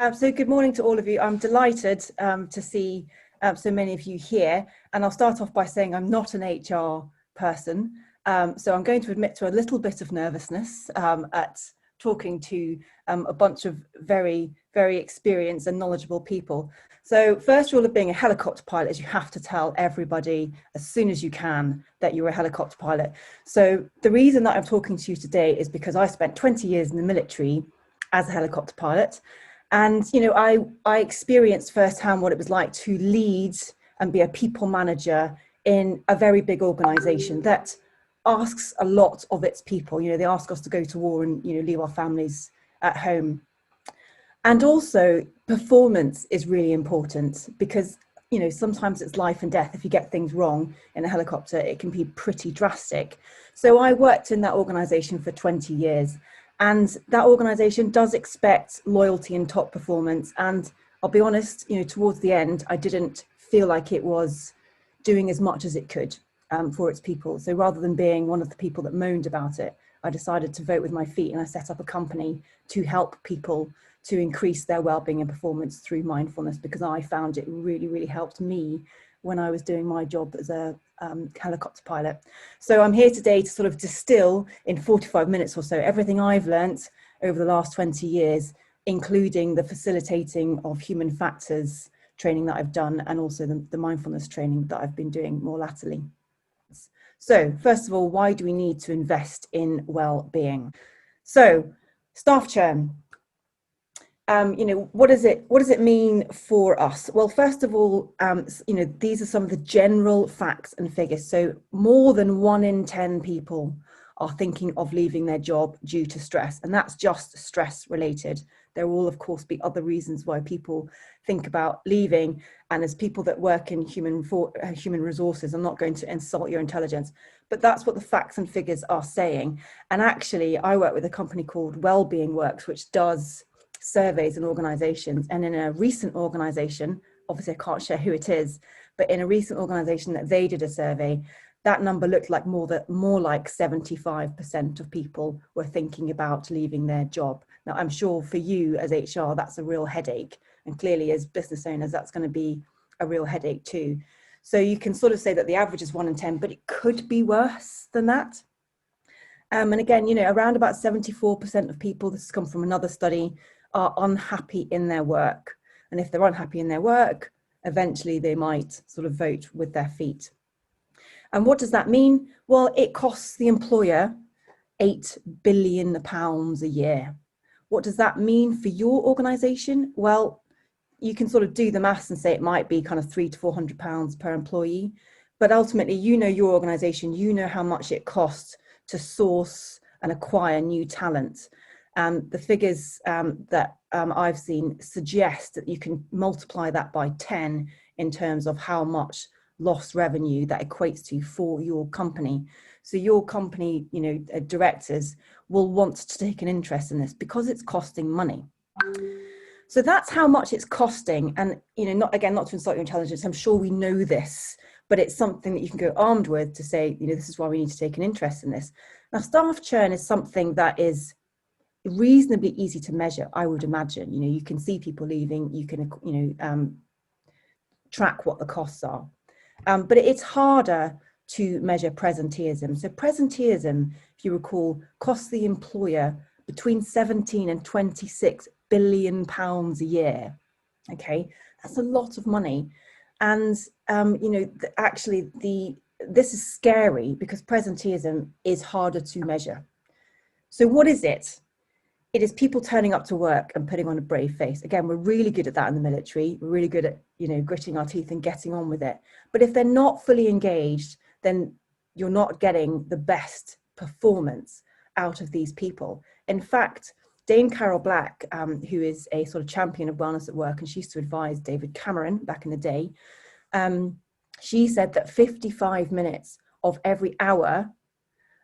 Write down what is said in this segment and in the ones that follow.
So good morning to all of you. I'm delighted to see so many of you here. And I'll start off by saying I'm not an HR person. So I'm going to admit to a little bit of nervousness at talking to a bunch of very, very experienced and knowledgeable people. So first rule of being a helicopter pilot is you have to tell everybody as soon as you can that you're a helicopter pilot. So the reason that I'm talking to you today is because I spent 20 years in the military as a helicopter pilot. And, you know, I experienced firsthand what it was like to lead and be a people manager in a very big organization that asks a lot of its people. You know, they ask us to go to war and, you know, leave our families at home. And also performance is really important because, you know, sometimes it's life and death. If you get things wrong in a helicopter, it can be pretty drastic. So I worked in that organization for 20 years. And that organization does expect loyalty and top performance. And I'll be honest, you know, towards the end, I didn't feel like it was doing as much as it could for its people. So rather than being one of the people that moaned about it, I decided to vote with my feet and I set up a company to help people to increase their well-being and performance through mindfulness, because I found it really, really helped me when I was doing my job as a helicopter pilot. So I'm here today to sort of distill in 45 minutes or so everything I've learnt over the last 20 years, including the facilitating of human factors training that I've done and also the mindfulness training that I've been doing more latterly. So first of all, why do we need to invest in well-being? So staff churn. You know, what does it mean for us? Well, first of all, you know, these are some of the general facts and figures. So more than 1 in 10 people are thinking of leaving their job due to stress, and that's just stress related. There will, of course, be other reasons why people think about leaving. And as people that work in human resources, I'm not going to insult your intelligence, but that's what the facts and figures are saying. And actually, I work with a company called Wellbeing, which does surveys and organizations, and in a recent organization, obviously I can't share who it is, but in a recent organization that they did a survey, that number looked like more like 75% of people were thinking about leaving their job. Now I'm sure for you as HR that's a real headache, and clearly as business owners that's going to be a real headache too. So you can sort of say that the average is 1 in 10, but it could be worse than that. And again, you know, around about 74% of people, this has come from another study, are unhappy in their work. And if they're unhappy in their work, eventually they might sort of vote with their feet. And what does that mean? Well, it costs the employer £8 billion a year. What does that mean for your organisation? Well, you can sort of do the maths and say it might be kind of £300 to £400 per employee. But ultimately, you know your organisation, you know how much it costs to source and acquire new talent. The figures that I've seen suggest that you can multiply that by 10 in terms of how much lost revenue that equates to for your company. So your company, you know, directors will want to take an interest in this because it's costing money. So that's how much it's costing. And, you know, not to insult your intelligence, I'm sure we know this, but it's something that you can go armed with to say, you know, this is why we need to take an interest in this. Now, staff churn is something that is reasonably easy to measure, I would imagine. You know, you can see people leaving, you can, you know, track what the costs are. But it's harder to measure presenteeism. So presenteeism, if you recall, costs the employer between 17 and 26 billion pounds a year. Okay, that's a lot of money. And, you know, this is scary because presenteeism is harder to measure. So what is it? It is people turning up to work and putting on a brave face. Again, we're really good at that in the military. We're really good at, you know, gritting our teeth and getting on with it. But if they're not fully engaged, then you're not getting the best performance out of these people. In fact, Dame Carol Black, who is a sort of champion of wellness at work, and she used to advise David Cameron back in the day, she said that 55 minutes of every hour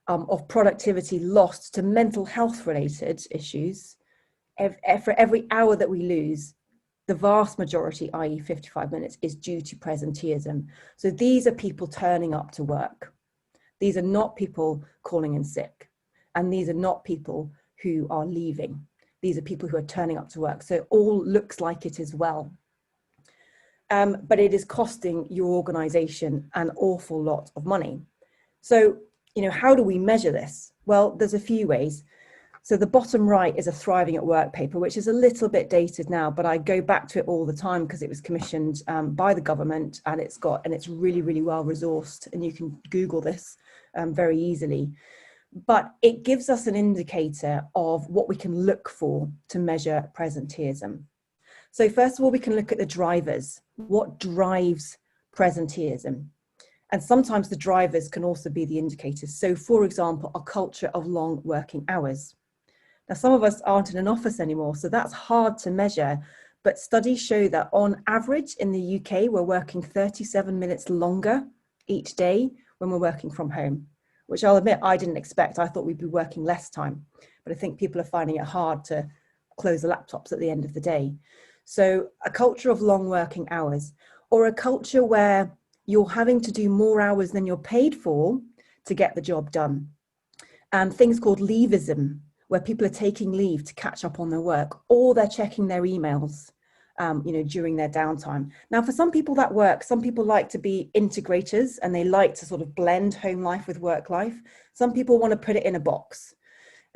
of productivity lost to mental health related issues, for every hour that we lose, the vast majority, i.e. 55 minutes, is due to presenteeism. So these are people turning up to work. These are not people calling in sick. And these are not people who are leaving. These are people who are turning up to work. So it all looks like it is well. But it is costing your organization an awful lot of money. So, how do we measure this? Well, there's a few ways. So the bottom right is a Thriving at Work paper, which is a little bit dated now, but I go back to it all the time because it was commissioned by the government, and it's really, really well resourced, and you can Google this very easily. But it gives us an indicator of what we can look for to measure presenteeism. So first of all, we can look at the drivers. What drives presenteeism? And sometimes the drivers can also be the indicators. So for example, a culture of long working hours. Now, some of us aren't in an office anymore, so that's hard to measure. But studies show that on average in the UK, we're working 37 minutes longer each day when we're working from home, which I'll admit I didn't expect. I thought we'd be working less time, but I think people are finding it hard to close the laptops at the end of the day. So a culture of long working hours, or a culture where you're having to do more hours than you're paid for to get the job done. And things called leavism, where people are taking leave to catch up on their work, or they're checking their emails, during their downtime. Now, for some people that works. Some people like to be integrators and they like to sort of blend home life with work life. Some people want to put it in a box.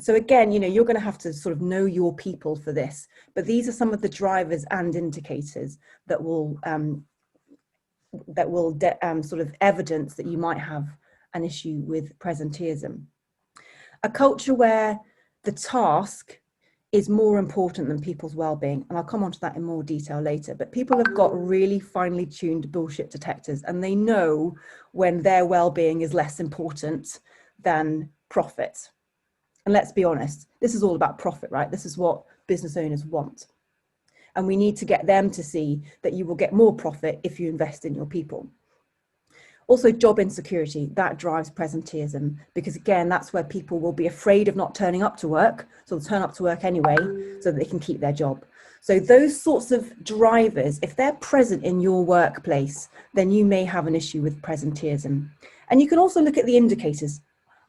So again, you're going to have to sort of know your people for this, but these are some of the drivers and indicators that will sort of evidence that you might have an issue with presenteeism. A culture where the task is more important than people's well-being, and I'll come on to that in more detail later, but people have got really finely tuned bullshit detectors, and they know when their well-being is less important than profit. And let's be honest, this is all about profit, right? This is what business owners want. And we need to get them to see that you will get more profit if you invest in your people. Also, job insecurity, that drives presenteeism, because again, that's where people will be afraid of not turning up to work. So they'll turn up to work anyway so that they can keep their job. So those sorts of drivers, if they're present in your workplace, then you may have an issue with presenteeism. And you can also look at the indicators.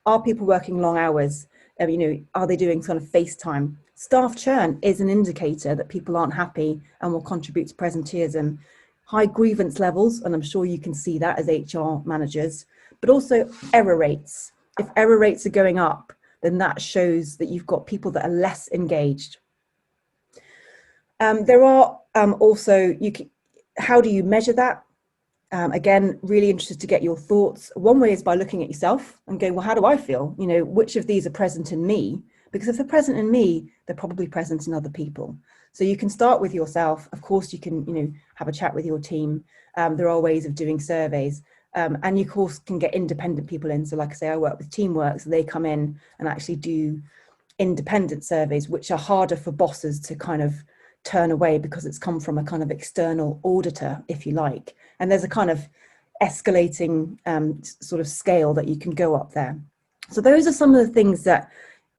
Are people working long hours? Are they doing sort of FaceTime? Staff churn is an indicator that people aren't happy and will contribute to presenteeism. High grievance levels, and I'm sure you can see that as HR managers, but also error rates. If error rates are going up, then that shows that you've got people that are less engaged. There are also, how do you measure that? Again, really interested to get your thoughts. One way is by looking at yourself and going, well, how do I feel? Which of these are present in me? Because if they're present in me, they're probably present in other people. So you can start with yourself. Of course, you can, have a chat with your team. There are ways of doing surveys. And you, of course, can get independent people in. So like I say, I work with Teamwork, so they come in and actually do independent surveys, which are harder for bosses to kind of turn away because it's come from a kind of external auditor, if you like. And there's a kind of escalating sort of scale that you can go up there. So those are some of the things that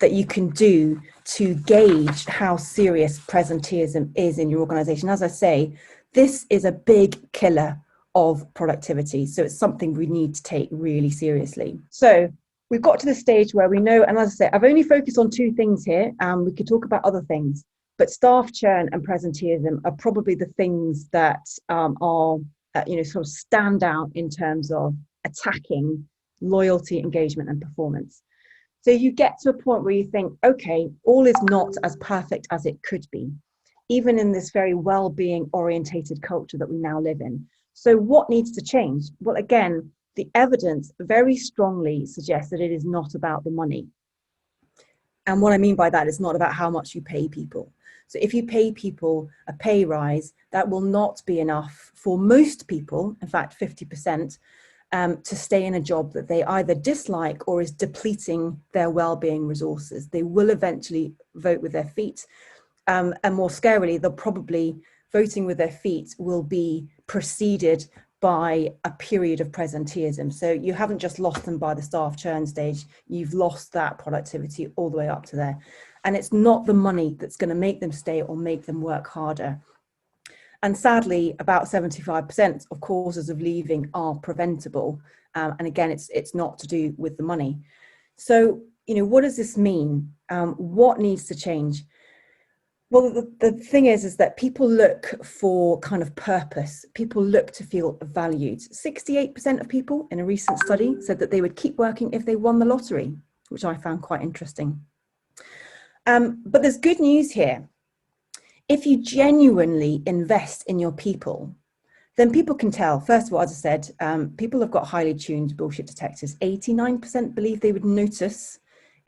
you can do to gauge how serious presenteeism is in your organization. As I say, this is a big killer of productivity. So it's something we need to take really seriously. So we've got to the stage where we know, and as I say, I've only focused on two things here. We could talk about other things, but staff churn and presenteeism are probably the things that are, sort of stand out in terms of attacking loyalty, engagement, and performance. So you get to a point where you think, okay, all is not as perfect as it could be, even in this very well-being orientated culture that we now live in. So what needs to change? Well, again, the evidence very strongly suggests that it is not about the money. And what I mean by that is not about how much you pay people. So if you pay people a pay rise, that will not be enough for most people, in fact, 50%, to stay in a job that they either dislike or is depleting their well-being resources. They will eventually vote with their feet. And more scarily, they'll probably, voting with their feet will be preceded by a period of presenteeism. So you haven't just lost them by the staff churn stage, you've lost that productivity all the way up to there. And it's not the money that's going to make them stay or make them work harder. And sadly, about 75% of causes of leaving are preventable. And again, it's not to do with the money. So, what does this mean? What needs to change? Well, the thing is that people look for kind of purpose. People look to feel valued. 68% of people in a recent study said that they would keep working if they won the lottery, which I found quite interesting. But there's good news here. If you genuinely invest in your people, then people can tell. First of all, as I said, people have got highly tuned bullshit detectors. 89% believe they would notice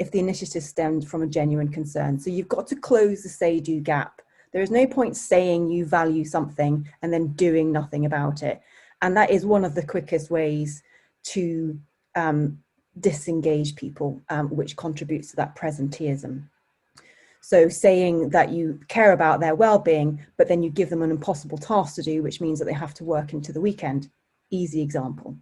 if the initiative stemmed from a genuine concern. So you've got to close the say-do gap. There is no point saying you value something and then doing nothing about it. And that is one of the quickest ways to disengage people, which contributes to that presenteeism. So saying that you care about their well-being, but then you give them an impossible task to do, which means that they have to work into the weekend. Easy example.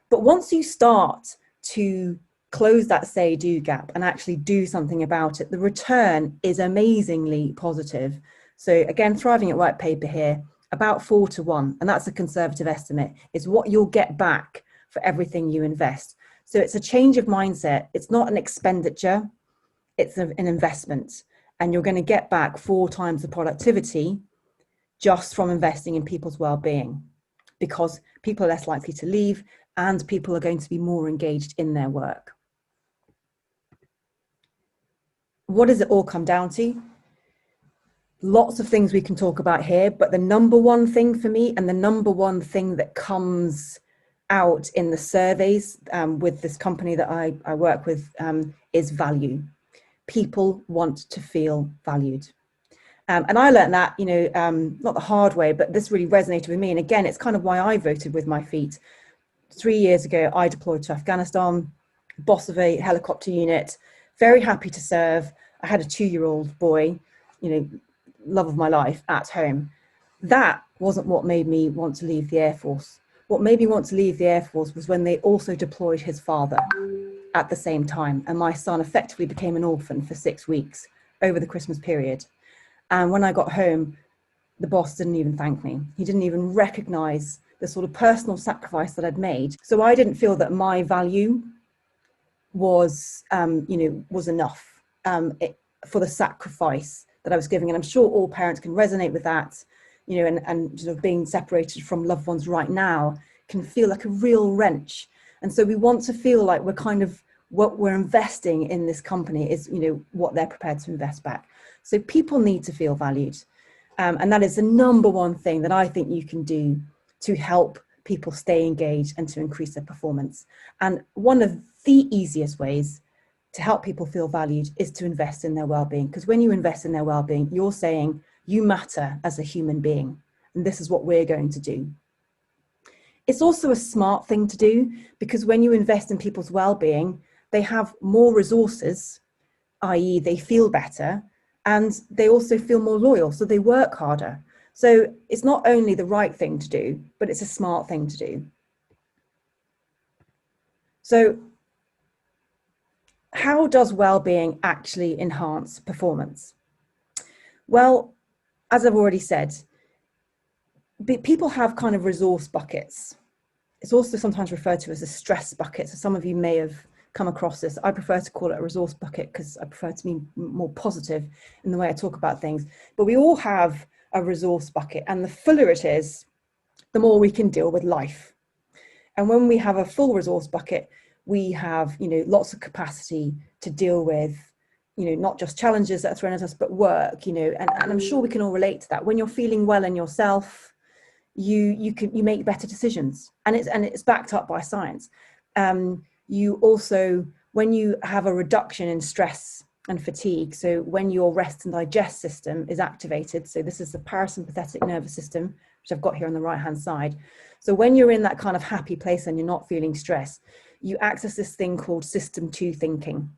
But once you start to close that say-do gap and actually do something about it, the return is amazingly positive. So again, Thriving at Work paper here, about 4 to 1, and that's a conservative estimate, is what you'll get back for everything you invest. So it's a change of mindset. It's not an expenditure, it's an investment, and you're going to get back 4 times the productivity just from investing in people's well-being, because people are less likely to leave and people are going to be more engaged in their work. What does it all come down to? Lots of things we can talk about here, but the number one thing for me, and the number one thing that comes out in the surveys with this company that I work with is value. People want to feel valued. And I learned that, not the hard way, but this really resonated with me. And again, it's kind of why I voted with my feet. 3 years ago, I deployed to Afghanistan, boss of a helicopter unit, very happy to serve. I had a 2-year-old boy, love of my life at home. That wasn't what made me want to leave the Air Force. What made me want to leave the Air Force was when they also deployed his father at the same time. And my son effectively became an orphan for 6 weeks over the Christmas period. And when I got home, the boss didn't even thank me. He didn't even recognize the sort of personal sacrifice that I'd made. So I didn't feel that my value was, was enough for the sacrifice that I was giving. And I'm sure all parents can resonate with that, and sort of being separated from loved ones right now can feel like a real wrench. And so we want to feel like we're kind of, what we're investing in this company is, what they're prepared to invest back. So people need to feel valued. And that is the number one thing that I think you can do to help people stay engaged and to increase their performance. And one of the easiest ways to help people feel valued is to invest in their well-being. Because when you invest in their well-being, you're saying you matter as a human being. And this is what we're going to do. It's also a smart thing to do, because when you invest in people's well-being, they have more resources, i.e. they feel better, and they also feel more loyal, so they work harder. So it's not only the right thing to do, but it's a smart thing to do. So how does well-being actually enhance performance? Well, as I've already said, people have kind of resource buckets. It's also sometimes referred to as a stress bucket. So some of you may have come across this. I prefer to call it a resource bucket because I prefer to be more positive in the way I talk about things. But we all have a resource bucket, and the fuller it is, the more we can deal with life. And when we have a full resource bucket, we have, lots of capacity to deal with, not just challenges that are thrown at us, but work, and I'm sure we can all relate to that. When you're feeling well in yourself, you make better decisions, and it's backed up by science. You also, when you have a reduction in stress and fatigue, so when your rest and digest system is activated, so this is the parasympathetic nervous system, which I've got here on the right hand side. So when you're in that kind of happy place and you're not feeling stress, you access this thing called system 2 thinking,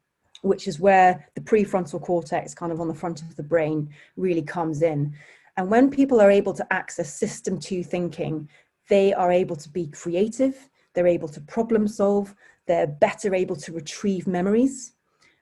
which is where the prefrontal cortex, kind of on the front of the brain, really comes in. And when people are able to access system 2 thinking, they are able to be creative, they're able to problem solve, they're better able to retrieve memories,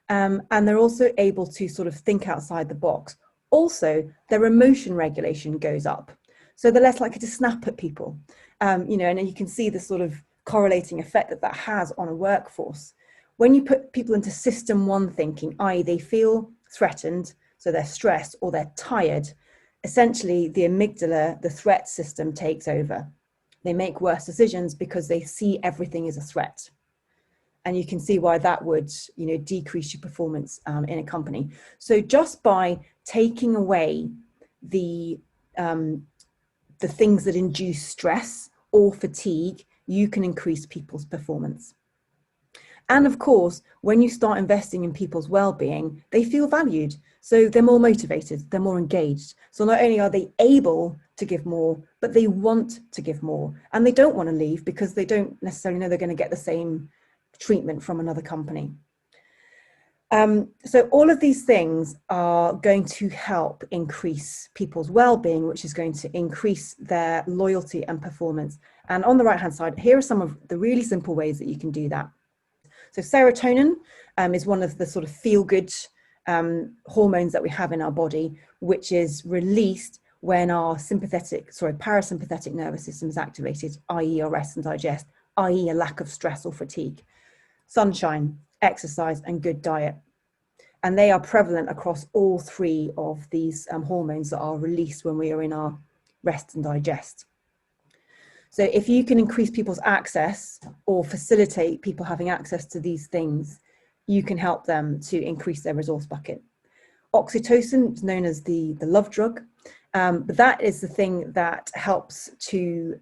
and they're also able to sort of think outside the box. Also, their emotion regulation goes up. So they're less likely to snap at people, and you can see the sort of correlating effect that has on a workforce. When you put people into system 1 thinking, i.e. they feel threatened, so they're stressed or they're tired, essentially the amygdala, the threat system, takes over. They make worse decisions because they see everything as a threat. And you can see why that would, decrease your performance in a company. So just by taking away the things that induce stress or fatigue, you can increase people's performance. And of course, when you start investing in people's well-being, they feel valued. So they're more motivated, they're more engaged. So not only are they able to give more, but they want to give more. And they don't want to leave because they don't necessarily know they're going to get the same treatment from another company. So all of these things are going to help increase people's well-being, which is going to increase their loyalty and performance. And on the right-hand side, here are some of the really simple ways that you can do that. So serotonin is one of the sort of feel-good hormones that we have in our body, which is released when our parasympathetic nervous system is activated, i.e. our rest and digest, i.e. a lack of stress or fatigue. Sunshine, exercise, and good diet. And they are prevalent across all three of these hormones that are released when we are in our rest and digest. So if you can increase people's access or facilitate people having access to these things, you can help them to increase their resource bucket. Oxytocin is known as the love drug, but that is the thing that helps to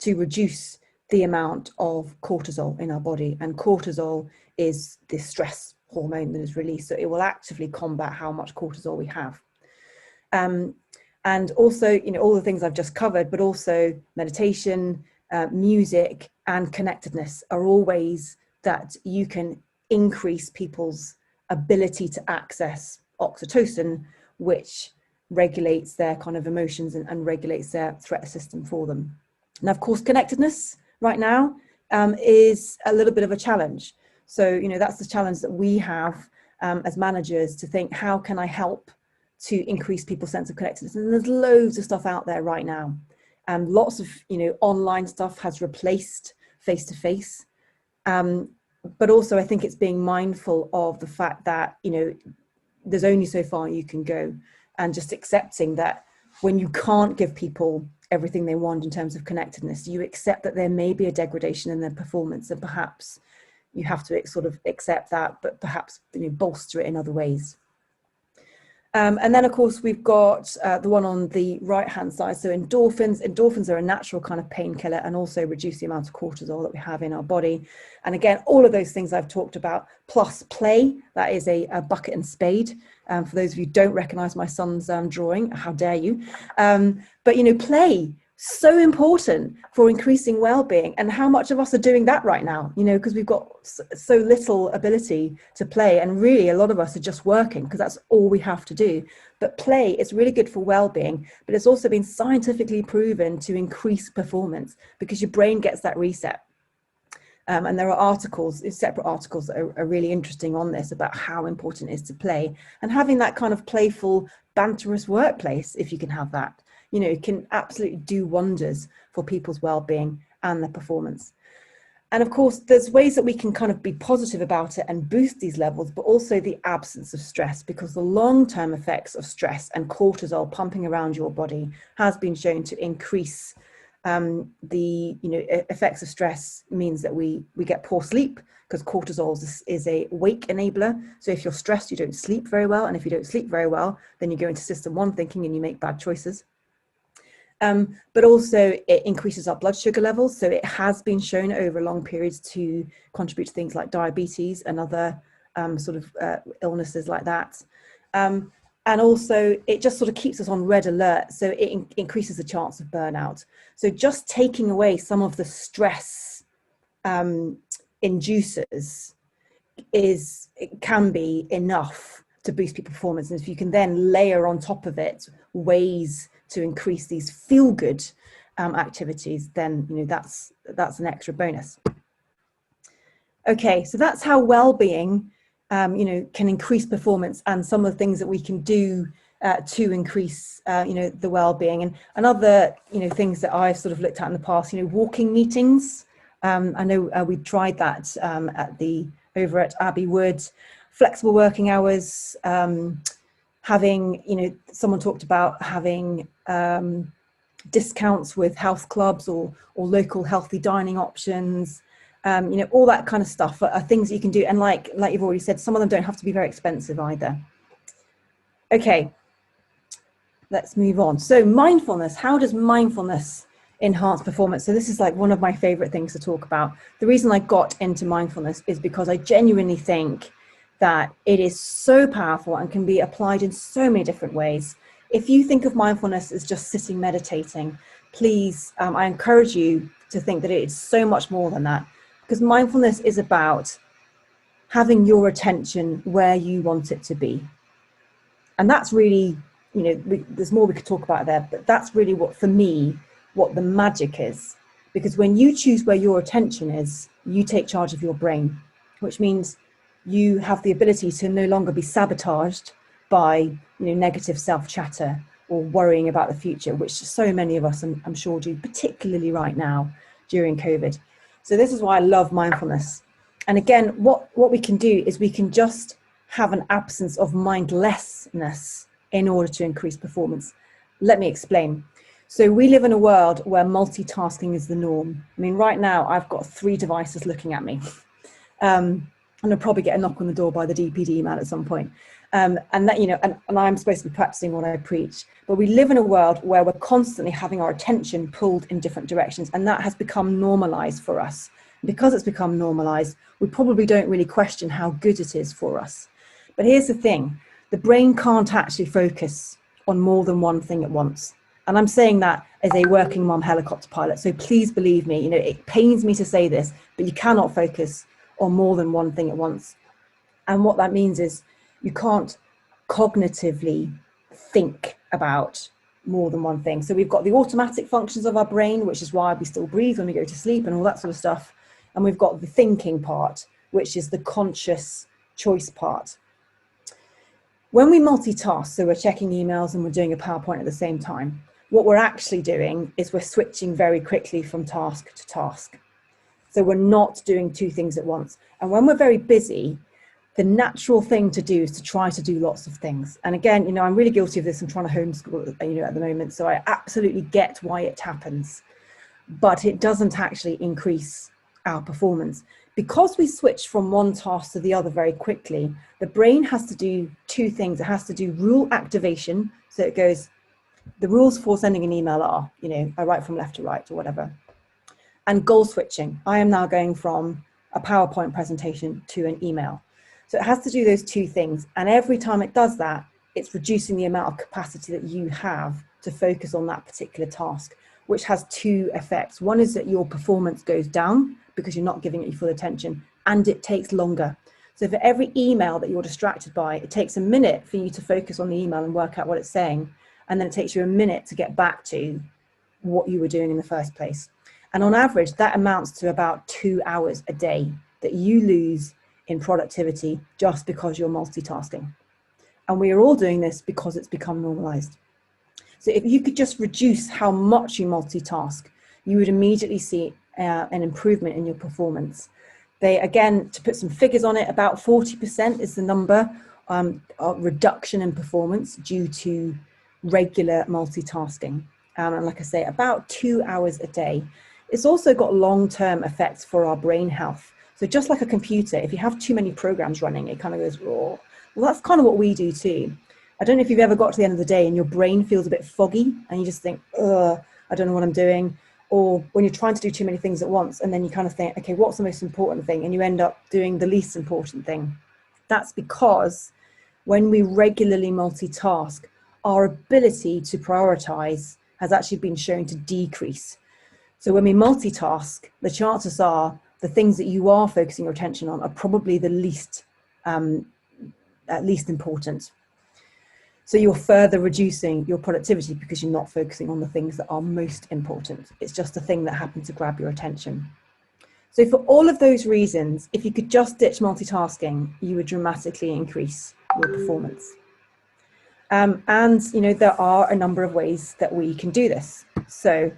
reduce the amount of cortisol in our body. And cortisol is the stress hormone that is released. So it will actively combat how much cortisol we have. And also, all the things I've just covered, but also meditation, music, and connectedness are all ways that you can increase people's ability to access oxytocin, which regulates their kind of emotions and regulates their threat system for them. Now, of course, connectedness right now is a little bit of a challenge. So, that's the challenge that we have as managers, to think, how can I help to increase people's sense of connectedness? And there's loads of stuff out there right now. Lots of, online stuff has replaced face-to-face. But also, I think it's being mindful of the fact that, there's only so far you can go, and just accepting that when you can't give people everything they want in terms of connectedness, you accept that there may be a degradation in their performance, and perhaps you have to sort of accept that, but perhaps bolster it in other ways. And then, of course, we've got the one on the right-hand side. So endorphins. Endorphins are a natural kind of painkiller and also reduce the amount of cortisol that we have in our body. And again, all of those things I've talked about, plus play. That is a bucket and spade. For those of you who don't recognise my son's drawing, how dare you? But, play, so important for increasing well-being. And how much of us are doing that right now? Because we've got so little ability to play, and really a lot of us are just working because that's all we have to do. But play is really good for well-being, but it's also been scientifically proven to increase performance because your brain gets that reset. And there are separate articles that are really interesting on this, about how important it is to play, and having that kind of playful, banterous workplace, if you can have that. It can absolutely do wonders for people's well-being and their performance. And of course, there's ways that we can kind of be positive about it and boost these levels, but also the absence of stress, because the long-term effects of stress and cortisol pumping around your body has been shown to increase the effects of stress. Means that we get poor sleep, because cortisol is a wake enabler. So if you're stressed, you don't sleep very well. And if you don't sleep very well, then you go into system 1 thinking and you make bad choices. But also it increases our blood sugar levels. So it has been shown over long periods to contribute to things like diabetes and other illnesses like that. And also it just sort of keeps us on red alert. So it increases the chance of burnout. So just taking away some of the stress inducers can be enough to boost people's performance. And if you can then layer on top of it ways to increase these feel-good activities, then that's an extra bonus. Okay, so that's how well-being can increase performance, and some of the things that we can do to increase the well-being. And other things that I've sort of looked at in the past, walking meetings. I know we tried that over at Abbey Wood. Flexible working hours, having, someone talked about having discounts with health clubs or local healthy dining options, all that kind of stuff are things that you can do. And like you've already said, some of them don't have to be very expensive either. Okay, let's move on. So mindfulness, how does mindfulness enhance performance? So this is like one of my favorite things to talk about. The reason I got into mindfulness is because I genuinely think that it is so powerful and can be applied in so many different ways. If you think of mindfulness as just sitting meditating, please, I encourage you to think that it is so much more than that, because mindfulness is about having your attention where you want it to be. And that's really, there's more we could talk about there, but that's really what, for me, what the magic is. Because when you choose where your attention is, you take charge of your brain, which means you have the ability to no longer be sabotaged by negative self-chatter or worrying about the future, which so many of us, I'm sure, do, particularly right now during COVID. So this is why I love mindfulness. And again, what we can do is we can just have an absence of mindlessness in order to increase performance. Let me explain. So we live in a world where multitasking is the norm. I mean, right now I've got 3 devices looking at me. And I'll probably get a knock on the door by the DPD man at some point. And that, and I'm supposed to be practicing what I preach, but we live in a world where we're constantly having our attention pulled in different directions. And that has become normalized for us. Because it's become normalized, we probably don't really question how good it is for us. But here's the thing, the brain can't actually focus on more than one thing at once. And I'm saying that as a working mom helicopter pilot. So please believe me, it pains me to say this, but you cannot focus on more than one thing at once. And what that means is you can't cognitively think about more than one thing. So we've got the automatic functions of our brain, which is why we still breathe when we go to sleep and all that sort of stuff. And we've got the thinking part, which is the conscious choice part. When we multitask, so we're checking emails and we're doing a PowerPoint at the same time, what we're actually doing is we're switching very quickly from task to task. So we're not doing 2 things at once. And when we're very busy, the natural thing to do is to try to do lots of things. And again, I'm really guilty of this. I'm trying to homeschool, at the moment. So I absolutely get why it happens, but it doesn't actually increase our performance. Because we switch from one task to the other very quickly, the brain has to do 2 things. It has to do rule activation. So it goes, the rules for sending an email are, I write from left to right or whatever. And goal switching. I am now going from a PowerPoint presentation to an email. So it has to do those 2 things. And every time it does that, it's reducing the amount of capacity that you have to focus on that particular task, which has 2 effects. One is that your performance goes down because you're not giving it your full attention, and it takes longer. So for every email that you're distracted by, it takes a minute for you to focus on the email and work out what it's saying. And then it takes you a minute to get back to what you were doing in the first place. And on average, that amounts to about 2 hours a day that you lose in productivity just because you're multitasking. And we are all doing this because it's become normalized. So if you could just reduce how much you multitask, you would immediately see an improvement in your performance. Again, to put some figures on it, about 40% is the number of reduction in performance due to regular multitasking. And like I say, about 2 hours a day. It's also got long-term effects for our brain health. So just like a computer, if you have too many programs running, it kind of goes raw. Well, that's kind of what we do too. I don't know if you've ever got to the end of the day and your brain feels a bit foggy and you just think, I don't know what I'm doing. Or when you're trying to do too many things at once and then you kind of think, okay, what's the most important thing? And you end up doing the least important thing. That's because when we regularly multitask, our ability to prioritize has actually been shown to decrease. So when we multitask, the chances are the things that you are focusing your attention on are probably the least important. So you're further reducing your productivity because you're not focusing on the things that are most important. It's just a thing that happened to grab your attention. So for all of those reasons, if you could just ditch multitasking, you would dramatically increase your performance. And there are a number of ways that we can do this. So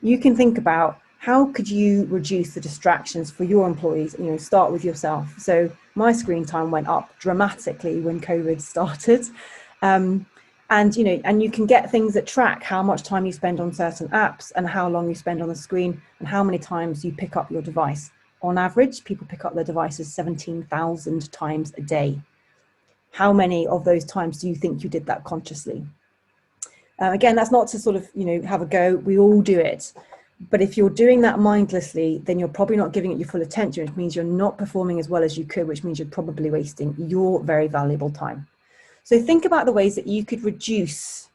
you can think about how could you reduce the distractions for your employees, start with yourself. So my screen time went up dramatically when COVID started. And and you can get things that track how much time you spend on certain apps and how long you spend on the screen and how many times you pick up your device. On average, people pick up their devices 17,000 times a day. How many of those times do you think you did that consciously? Again, that's not to sort of, have a go. We all do it. But if you're doing that mindlessly, then you're probably not giving it your full attention, which means you're not performing as well as you could, which means you're probably wasting your very valuable time. So think about the ways that you could reduce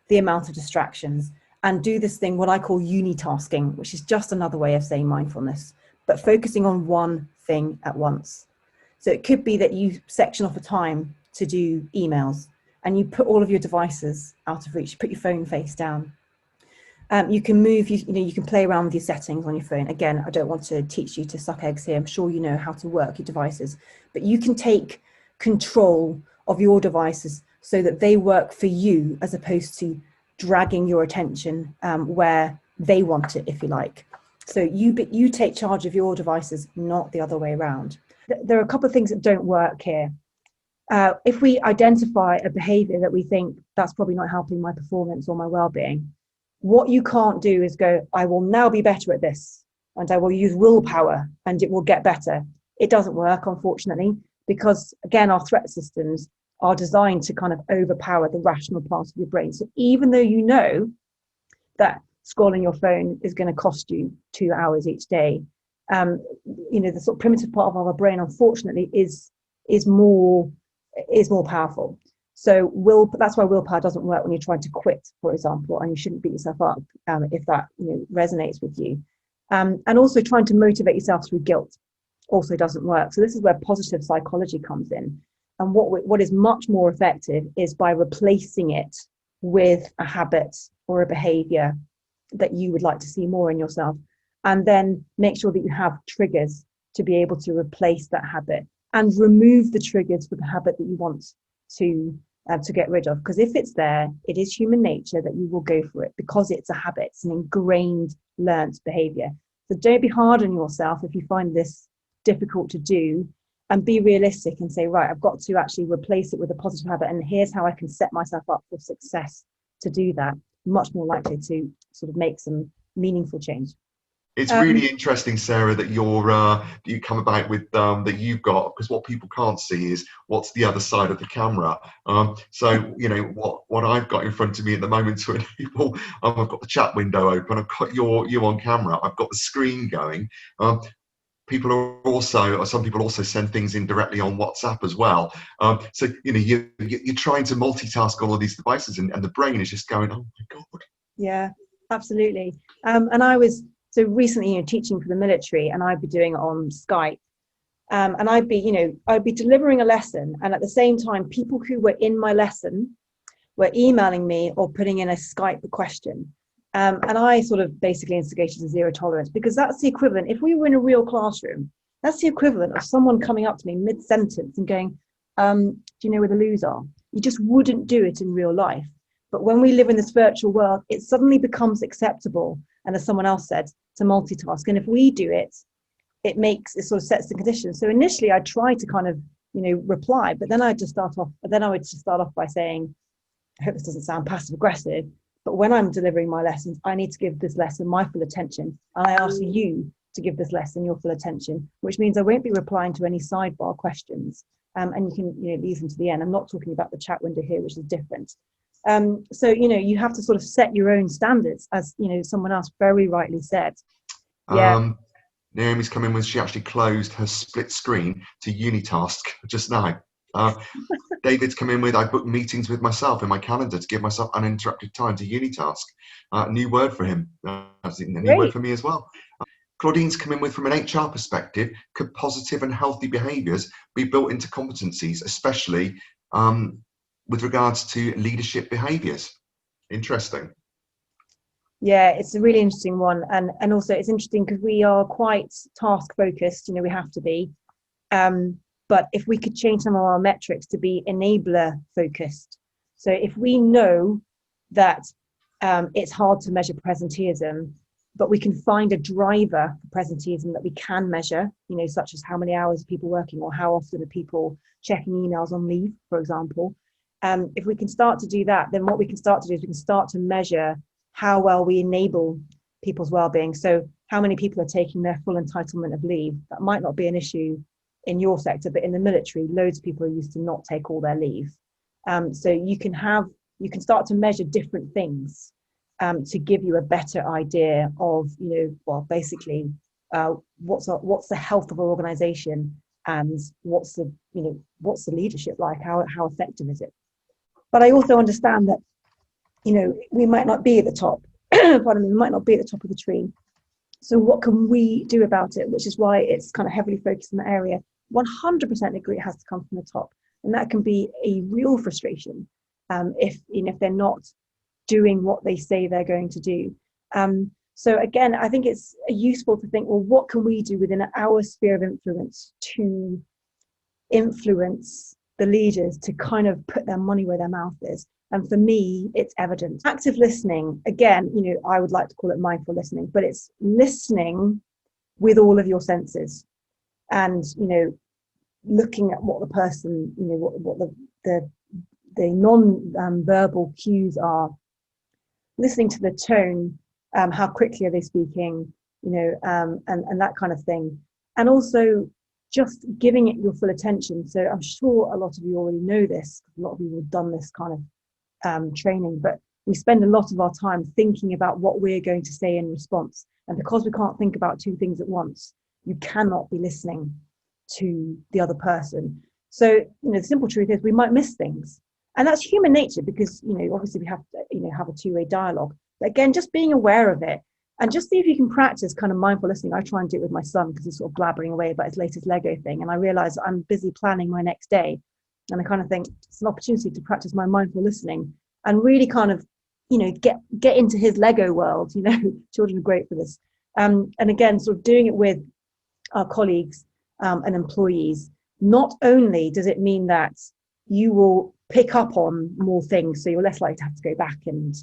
the amount of distractions and do this thing, what I call unitasking, which is just another way of saying mindfulness, but focusing on one thing at once. So it could be that you section off a time to do emails and you put all of your devices out of reach, put your phone face down. You can move, you can play around with your settings on your phone. Again, I don't want to teach you to suck eggs here. I'm sure you know how to work your devices, but you can take control of your devices so that they work for you as opposed to dragging your attention where they want it, if you like. So you take charge of your devices, not the other way around. There are a couple of things that don't work here. If we identify a behavior that we think that's probably not helping my performance or my well-being, what you can't do is go, I will now be better at this and I will use willpower and it will get better. It doesn't work, unfortunately, because again, our threat systems are designed to kind of overpower the rational part of your brain. So even though you know that scrolling your phone is going to cost you 2 hours each day, the sort of primitive part of our brain, unfortunately, is more powerful. So that's why willpower doesn't work when you're trying to quit, for example, and you shouldn't beat yourself up if that resonates with you. And also trying to motivate yourself through guilt also doesn't work. So this is where positive psychology comes in. And what is much more effective is by replacing it with a habit or a behavior that you would like to see more in yourself. And then make sure that you have triggers to be able to replace that habit and remove the triggers for the habit that you want to get rid of. Because if it's there, it is human nature that you will go for it because it's a habit, it's an ingrained, learnt behavior. So don't be hard on yourself if you find this difficult to do, and be realistic and say, right, I've got to actually replace it with a positive habit, and here's how I can set myself up for success to do that. Much more likely to sort of make some meaningful change. It's really interesting, Sarah, that you come about with that you've got, because what people can't see is what's the other side of the camera. So what I've got in front of me at the moment to enable, I've got the chat window open, I've got you on camera, I've got the screen going. Some people also send things in directly on WhatsApp as well. So you're trying to multitask all of these devices, and the brain is just going, oh my God. Yeah, absolutely. And I was recently teaching for the military, and I'd be doing it on Skype, and I'd be delivering a lesson, and at the same time people who were in my lesson were emailing me or putting in a Skype question, and I sort of basically instigated a zero tolerance, because that's the equivalent, if we were in a real classroom, that's the equivalent of someone coming up to me mid-sentence and going, do you know where the loos are? You just wouldn't do it in real life. But when we live in this virtual world, it suddenly becomes acceptable, and as someone else said, to multitask. And if we do it, it sort of sets the conditions. So initially I tried to kind of, reply, but then I would just start off by saying, I hope this doesn't sound passive aggressive, but when I'm delivering my lessons, I need to give this lesson my full attention. And I ask you to give this lesson your full attention, which means I won't be replying to any sidebar questions. And you can leave them to the end. I'm not talking about the chat window here, which is different. So you have to sort of set your own standards, as someone else very rightly said. Naomi's come in with, she actually closed her split screen to unitask just now. David's come in with, I booked meetings with myself in my calendar to give myself uninterrupted time to unitask. New word for him. That's a new word for me as well. Claudine's come in with, from an HR perspective, could positive and healthy behaviours be built into competencies, especially with regards to leadership behaviours? Interesting. Yeah, it's a really interesting one, and also it's interesting because we are quite task focused. We have to be, but if we could change some of our metrics to be enabler focused. So if we know that it's hard to measure presenteeism, but we can find a driver for presenteeism that we can measure, such as how many hours are people working, or how often are people checking emails on leave, for example. If we can start to do that, then what we can start to do is we can start to measure how well we enable people's well-being. So how many people are taking their full entitlement of leave? That might not be an issue in your sector, but in the military, loads of people are used to not take all their leave. So you can start to measure different things to give you a better idea of, basically what's the health of our organization, and what's the leadership like, how effective is it. But I also understand that, we might not be at the top, pardon me, we might not be at the top of the tree. So what can we do about it? Which is why it's kind of heavily focused in that area. 100% agree it has to come from the top. And that can be a real frustration if they're not doing what they say they're going to do. So again, I think it's useful to think, well, what can we do within our sphere of influence to influence the leaders to kind of put their money where their mouth is? And for me, it's evidence. Active listening, again, I would like to call it mindful listening, but it's listening with all of your senses, and looking at what the person, what the non-verbal cues are, listening to the tone, how quickly are they speaking, and that kind of thing, and also just giving it your full attention. So I'm sure a lot of you already know this. A lot of you have done this kind of training, but we spend a lot of our time thinking about what we're going to say in response, and because we can't think about two things at once, you cannot be listening to the other person. So the simple truth is we might miss things, and that's human nature, because obviously we have to have a two-way dialogue. But again, just being aware of it, and just see if you can practice kind of mindful listening. I try and do it with my son, because he's sort of blabbering away about his latest Lego thing, and I realize I'm busy planning my next day, and I kind of think it's an opportunity to practice my mindful listening and really kind of get into his Lego world. Children are great for this. And again, sort of doing it with our colleagues and employees. Not only does it mean that you will pick up on more things, so you're less likely to have to go back and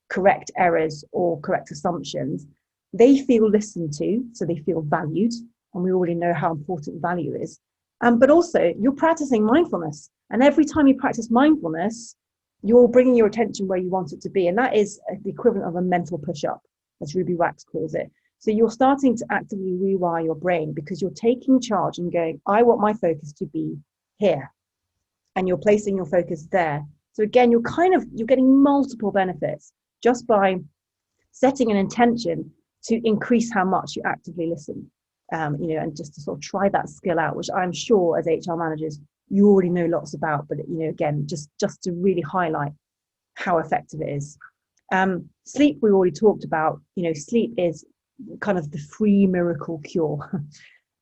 correct errors or correct assumptions. They feel listened to, so they feel valued, and we already know how important value is. But also, you're practicing mindfulness, and every time you practice mindfulness, you're bringing your attention where you want it to be, and that is the equivalent of a mental push-up, as Ruby Wax calls it. So you're starting to actively rewire your brain, because you're taking charge and going, I want my focus to be here, and you're placing your focus there. So again, you're getting multiple benefits just by setting an intention to increase how much you actively listen, and just to sort of try that skill out, which I'm sure as HR managers you already know lots about, but again, just to really highlight how effective it is. Sleep, we already talked about. Sleep is kind of the free miracle cure.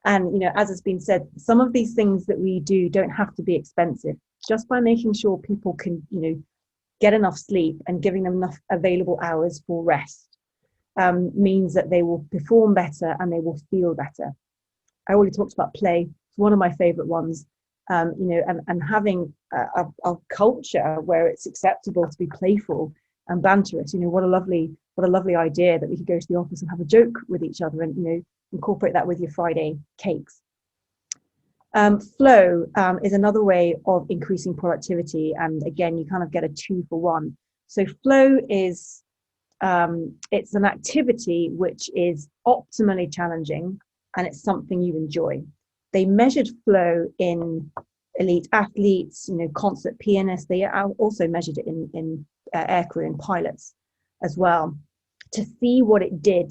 And as has been said, some of these things that we do don't have to be expensive. Just by making sure people can get enough sleep and giving them enough available hours for rest means that they will perform better and they will feel better. I already talked about play. It's one of my favorite ones. And having a culture where it's acceptable to be playful and banterous. What a lovely idea that we could go to the office and have a joke with each other, and incorporate that with your Friday cakes. Flow is another way of increasing productivity, and again, you kind of get a 2-for-1. So flow is it's an activity which is optimally challenging, and it's something you enjoy. They measured flow in elite athletes, concert pianists. They also measured it in aircrew and pilots as well, to see what it did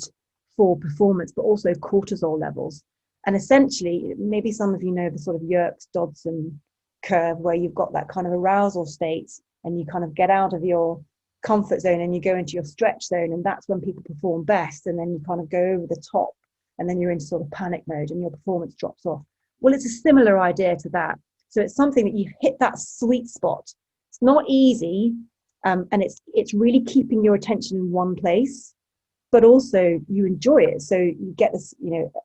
for performance, but also cortisol levels. And essentially, maybe some of you know the sort of Yerkes-Dodson curve, where you've got that kind of arousal state, and you kind of get out of your comfort zone and you go into your stretch zone, and that's when people perform best. And then you kind of go over the top, and then you're in sort of panic mode and your performance drops off. Well, it's a similar idea to that. So it's something that you hit that sweet spot. It's not easy, and it's really keeping your attention in one place, but also you enjoy it. So you get this,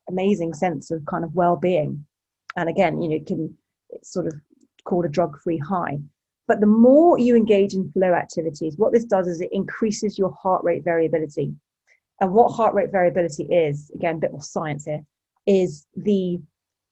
amazing sense of kind of well-being. And again, it's sort of called a drug-free high. But the more you engage in flow activities, what this does is it increases your heart rate variability. And what heart rate variability is, again, a bit more science here, is the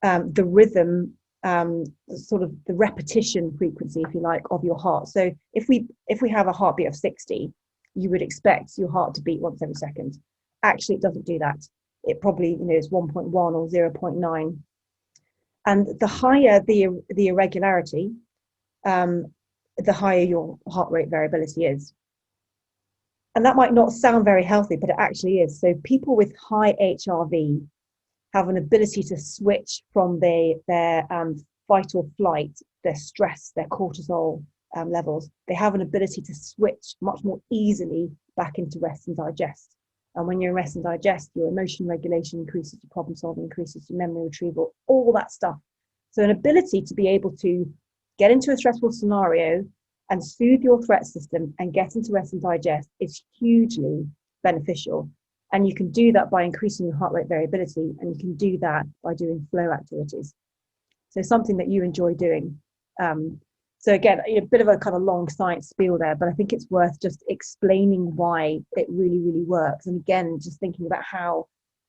rhythm sort of the repetition frequency, if you like, of your heart. So if we have a heartbeat of 60, you would expect your heart to beat once every second. Actually, it doesn't do that. It probably, is 1.1 or 0.9. And the higher the irregularity, the higher your heart rate variability is. And that might not sound very healthy, but it actually is. So people with high HRV have an ability to switch from their fight or flight, their stress, their cortisol levels. They have an ability to switch much more easily back into rest and digest. And when you're in rest and digest, your emotion regulation increases, your problem solving increases, your memory retrieval, all that stuff. So an ability to be able to get into a stressful scenario and soothe your threat system and get into rest and digest is hugely beneficial. And you can do that by increasing your heart rate variability, and you can do that by doing flow activities. So something that you enjoy doing. So again, a bit of a kind of long science spiel there, but I think it's worth just explaining why it really, really works. And again, just thinking about how,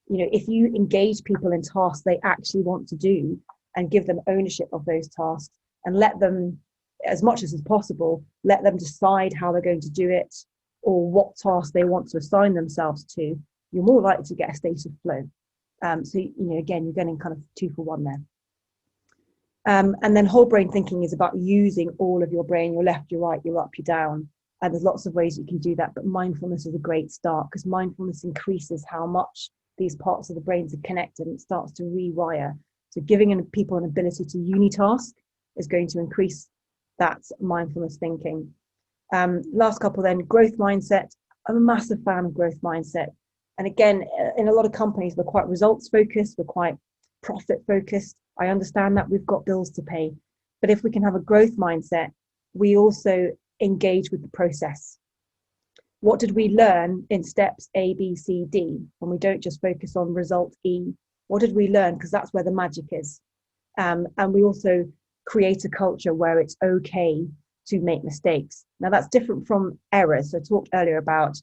if you engage people in tasks they actually want to do and give them ownership of those tasks and let them, as much as is possible, let them decide how they're going to do it or what tasks they want to assign themselves to, you're more likely to get a state of flow. So, again, you're getting kind of 2 for 1 there. And then whole brain thinking is about using all of your brain, your left, your right, your up, your down. And there's lots of ways you can do that, but mindfulness is a great start because mindfulness increases how much these parts of the brains are connected and it starts to rewire. So giving people an ability to unitask is going to increase that mindfulness thinking. Last couple then, growth mindset. I'm a massive fan of growth mindset. And again, in a lot of companies, we're quite results focused, we're quite profit focused. I understand that we've got bills to pay, but if we can have a growth mindset, we also engage with the process. What did we learn in steps A, B, C, D, when we don't just focus on result E? What did we learn? Because that's where the magic is. And we also create a culture where it's okay to make mistakes. Now that's different from errors. So I talked earlier about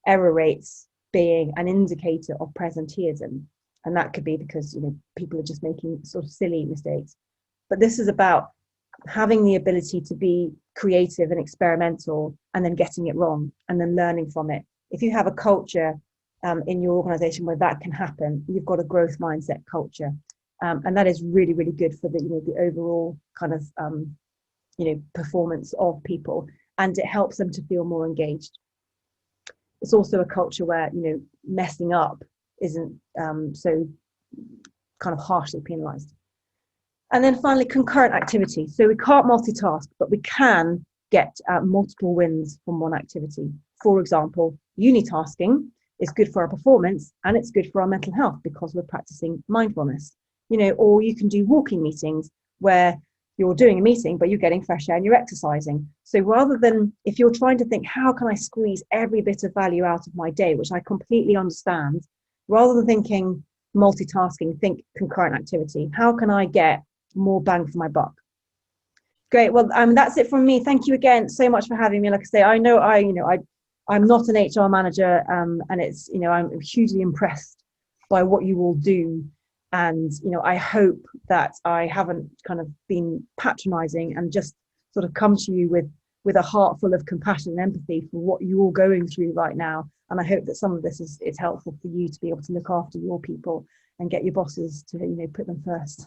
error rates being an indicator of presenteeism. And that could be because, people are just making sort of silly mistakes. But this is about having the ability to be creative and experimental and then getting it wrong and then learning from it. If you have a culture in your organization where that can happen, you've got a growth mindset culture. And that is really, really good for the overall kind of, performance of people. And it helps them to feel more engaged. It's also a culture where, messing up isn't so kind of harshly penalized. And then finally, concurrent activity. So we can't multitask, but we can get multiple wins from one activity. For example, unitasking is good for our performance and it's good for our mental health because we're practicing mindfulness. Or you can do walking meetings where you're doing a meeting, but you're getting fresh air and you're exercising. So rather than, if you're trying to think, how can I squeeze every bit of value out of my day, which I completely understand, rather than thinking multitasking, think concurrent activity. How can I get more bang for my buck? Great. Well, that's it from me. Thank you again so much for having me. Like I say, I know I'm not an HR manager, and it's, I'm hugely impressed by what you all do. And, I hope that I haven't kind of been patronizing and just sort of come to you with a heart full of compassion and empathy for what you're all going through right now. And I hope that some of this is helpful for you to be able to look after your people and get your bosses to, put them first.